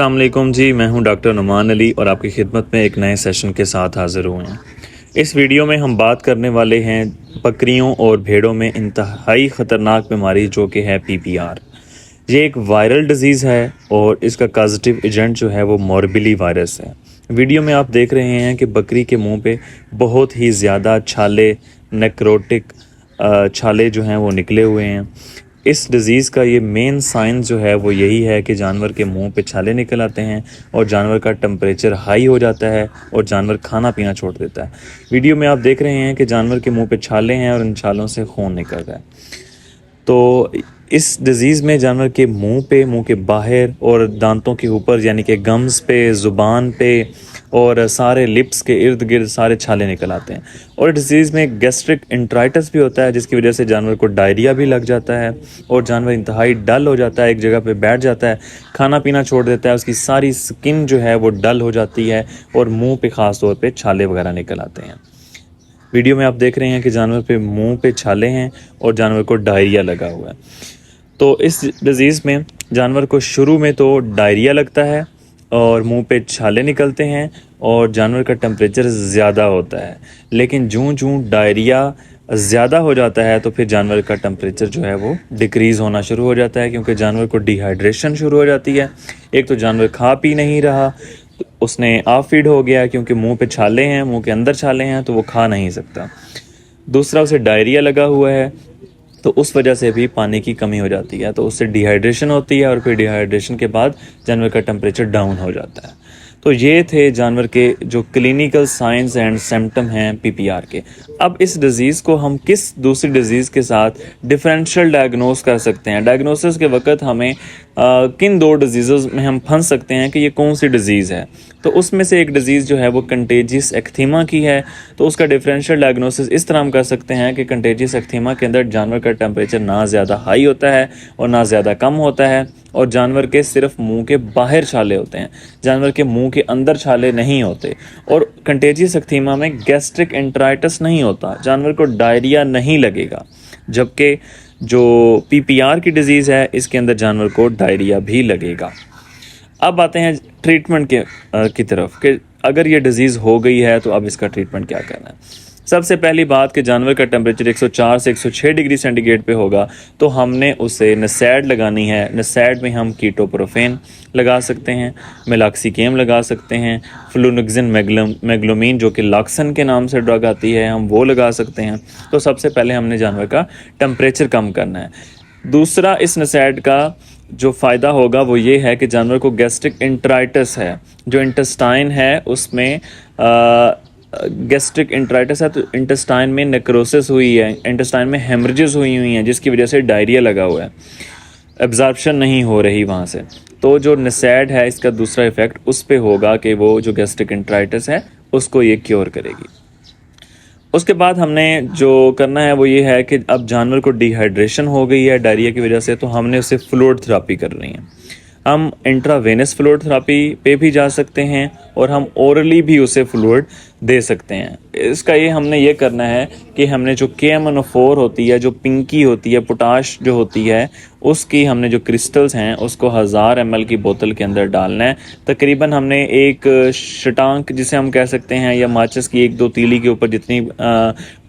अस्सलाम वालेकुम जी, मैं हूं डॉक्टर नुमान अली और आपकी खिदमत में एक नए सेशन के साथ हाज़िर हुए हैं। इस वीडियो में हम बात करने वाले हैं बकरियों और भेड़ों में इंतहाई ख़तरनाक बीमारी जो कि है PPR। ये एक वायरल डिज़ीज़ है और इसका कॉजेटिव एजेंट जो है वो मोरबिली वायरस है। वीडियो में आप देख रहे हैं कि बकरी के मुंह पे बहुत ही ज़्यादा छाले, नेक्रोटिक छाले जो हैं वो निकले हुए हैं। इस डिज़ीज़ का ये मेन साइन जो है वो यही है कि जानवर के मुंह पे छाले निकल आते हैं और जानवर का टेम्परेचर हाई हो जाता है और जानवर खाना पीना छोड़ देता है। वीडियो में आप देख रहे हैं कि जानवर के मुंह पे छाले हैं और इन छालों से खून निकल रहा है। तो इस डिज़ीज़ में जानवर के मुंह पे, मुंह के बाहर और दांतों के ऊपर यानी कि गम्स पे, ज़ुबान पे और सारे लिप्स के इर्द गिर्द सारे छाले निकल आते हैं। और डिज़ीज़ में गैस्ट्रिक इंट्राइटिस भी होता है जिसकी वजह से जानवर को डायरिया भी लग जाता है और जानवर इंतहाई डल हो जाता है, एक जगह पे बैठ जाता है, खाना पीना छोड़ देता है, उसकी सारी स्किन जो है वो डल हो जाती है और मुँह पे ख़ास तौर पर छाले वगैरह निकल आते हैं। वीडियो में आप देख रहे हैं कि जानवर पे मुंह पे छाले हैं और जानवर को डायरिया लगा हुआ है। तो इस डिज़ीज़ में जानवर को शुरू में तो डायरिया लगता है और मुंह पे छाले निकलते हैं और जानवर का टेम्परेचर ज़्यादा होता है, लेकिन जूं डायरिया ज़्यादा हो जाता है तो फिर जानवर का टेम्परेचर जो है वो डिक्रीज़ होना शुरू हो जाता है, क्योंकि जानवर को डिहाइड्रेशन शुरू हो जाती है। एक तो जानवर खा पी नहीं रहा, उसने ऑफ फीड हो गया क्योंकि मुंह पे छाले हैं, मुंह के अंदर छाले हैं तो वो खा नहीं सकता। दूसरा, उसे डायरिया लगा हुआ है तो उस वजह से भी पानी की कमी हो जाती है, तो उससे डिहाइड्रेशन होती है और फिर डिहाइड्रेशन के बाद जानवर का टेम्परेचर डाउन हो जाता है। तो ये थे जानवर के जो क्लिनिकल साइंस एंड सिम्टम हैं PPR के। अब इस डिज़ीज़ को हम किस दूसरी डिज़ीज़ के साथ डिफरेंशियल डायग्नोस कर सकते हैं। डायग्नोसिस के वक्त हमें किन दो डिजीज़ में हम फंस सकते हैं कि ये कौन सी डिज़ीज़ है। तो उसमें से एक डिज़ीज़ जो है वो कंटेजियस एक्थीमा की है। तो उसका डिफरेंशियल डायग्नोसिस इस तरह हम कर सकते हैं कि कंटेजियस एक्थीमा के अंदर जानवर का टेम्परेचर ना ज़्यादा हाई होता है और ना ज़्यादा कम होता है और जानवर के सिर्फ मुंह के बाहर छाले होते हैं, जानवर के मुंह के अंदर छाले नहीं होते। और कंटेजियस एक्थीमा में गैस्ट्रिक एंटराइटिस नहीं होता, जानवर को डायरिया नहीं लगेगा। जबकि जो PPR की डिज़ीज़ है इसके अंदर जानवर को डायरिया भी लगेगा। अब आते हैं ट्रीटमेंट की तरफ कि अगर ये डिज़ीज़ हो गई है तो अब इसका ट्रीटमेंट क्या करना है। सबसे पहली बात कि जानवर का टेम्परेचर 104 से 106 डिग्री सेंटीग्रेड पे होगा तो हमने उसे नसैड लगानी है। नसैड में हम कीटोप्रोफेन लगा सकते हैं, मेलाक्सिकेम लगा सकते हैं, फ्लूनोक्सिन मैग्लोमीन जो कि लॉक्सन के नाम से ड्रग आती है हम वो लगा सकते हैं। तो सबसे पहले हमने जानवर का टेम्परेचर कम करना है। दूसरा, इस नसैड का जो फ़ायदा होगा वो ये है कि जानवर को गैस्ट्रिक इंट्राइटिस है, जो इंटेस्टाइन है उसमें गैस्ट्रिक इंट्राइटिस है, तो इंटेस्टाइन में नेक्रोसिस हुई है, इंटेस्टाइन में हेमरेजेस हुई हैं जिसकी वजह से डायरिया लगा हुआ है, एब्जॉर्प्शन नहीं हो रही वहाँ से। तो जो नसैड है इसका दूसरा इफ़ेक्ट उस पे होगा कि वो जो गैस्ट्रिक इंट्राइटिस है उसको ये क्योर करेगी। उसके बाद हमने जो करना है वो ये है कि अब जानवर को डिहाइड्रेशन हो गई है डायरिया की वजह से, तो हमने उसे फ्लूइड थेरेपी करनी है। हम इंट्रावेनस फ्लूइड थेरेपी पे भी जा सकते हैं और हम ओरली भी उसे फ्लूइड दे सकते हैं। इसका हमने ये करना है कि हमने जो KMnO4 होती है, जो पिंकी होती है, पोटाश जो होती है, उसकी हमने जो क्रिस्टल्स हैं उसको 1000 ml की बोतल के अंदर डालना है। तकरीबन हमने एक शटांक जिसे हम कह सकते हैं या माचिस की 1-2 तीली के ऊपर जितनी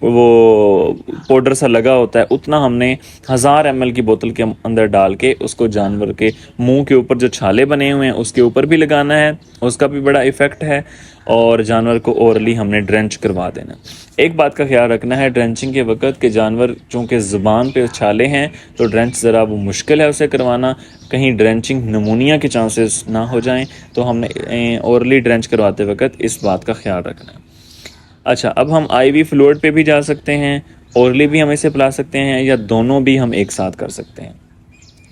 वो पाउडर सा लगा होता है उतना हमने 1000 ml की बोतल के अंदर डाल के उसको जानवर के मुंह के ऊपर जो छाले बने हुए हैं उसके ऊपर भी लगाना है, उसका भी बड़ा इफ़ेक्ट है। और जानवर को ओरली हमने ड्रेंच करवा देना। एक बात का ख्याल रखना है ड्रेंचिंग के वक्त कि जानवर चूँकि ज़ुबान पे छाले हैं तो ड्रेंच ज़रा वो मुश्किल है उसे करवाना, कहीं ड्रेंचिंग नमूनिया के चांसेस ना हो जाएं, तो हमने ओरली ड्रेंच करवाते वक्त इस बात का ख्याल रखना है। अच्छा, अब हम IV फ्लूइड पे भी जा सकते हैं, ओरली भी हम इसे पिला सकते हैं या दोनों भी हम एक साथ कर सकते हैं।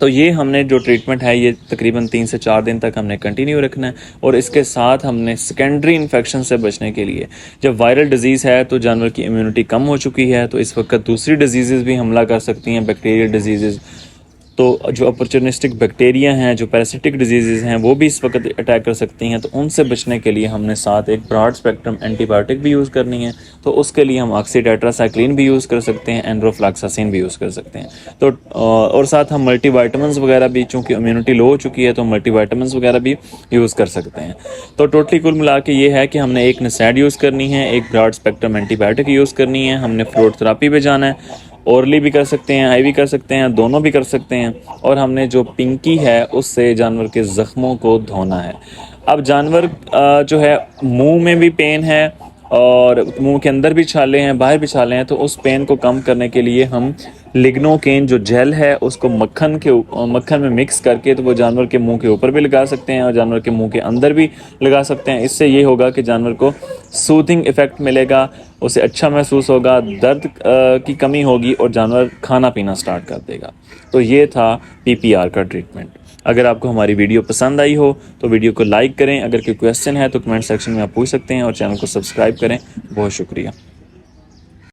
तो ये हमने जो ट्रीटमेंट है ये तकरीबन 3 से 4 दिन तक हमने कंटिन्यू रखना है। और इसके साथ हमने सेकेंडरी इन्फेक्शन से बचने के लिए, जब वायरल डिज़ीज़ है तो जानवर की इम्यूनिटी कम हो चुकी है तो इस वक्त दूसरी डिजीज़ भी हमला कर सकती हैं, बैक्टीरियल डिजीज़, तो जो अपॉर्चुनिस्टिक बैक्टीरिया हैं, जो पैरासिटिक डिजीज़ हैं, वो भी इस वक्त अटैक कर सकती हैं। तो उनसे बचने के लिए हमने साथ एक ब्रॉड स्पेक्ट्रम एंटीबायोटिक भी यूज़ करनी है। तो उसके लिए हम ऑक्सीटेट्रासाइक्लिन भी यूज़ कर सकते हैं, एंड्रोफ्लॉक्सासिन भी यूज़ कर सकते हैं। तो और साथ हम मल्टीविटामिन्स वगैरह भी, चूँकि इम्यूनिटी लो हो चुकी है तो मल्टीविटामिन्स वगैरह भी यूज़ कर सकते हैं। तो टोटली कुल मिला के ये है कि हमने एक NSAID यूज़ करनी है, एक ब्रॉड स्पेक्ट्रम एंटीबायोटिक यूज़ करनी है, हमने फ्लूइड थेरेपी पे जाना है, ओरली भी कर सकते हैं, आई भी कर सकते हैं, दोनों भी कर सकते हैं। और हमने जो पिंकी है उससे जानवर के ज़ख्मों को धोना है। अब जानवर जो है मुंह में भी पेन है और मुंह के अंदर भी छाले हैं, बाहर भी छाले हैं, तो उस पेन को कम करने के लिए हम लिग्नोकेन जो जेल है उसको मक्खन में मिक्स करके तो वो जानवर के मुंह के ऊपर भी लगा सकते हैं और जानवर के मुंह के अंदर भी लगा सकते हैं। इससे ये होगा कि जानवर को सूथिंग इफ़ेक्ट मिलेगा, उसे अच्छा महसूस होगा, दर्द की कमी होगी और जानवर खाना पीना स्टार्ट कर देगा। तो ये था PPR का ट्रीटमेंट। अगर आपको हमारी वीडियो पसंद आई हो तो वीडियो को लाइक करें, अगर कोई क्वेश्चन है तो कमेंट सेक्शन में आप पूछ सकते हैं और चैनल को सब्सक्राइब करें। बहुत शुक्रिया।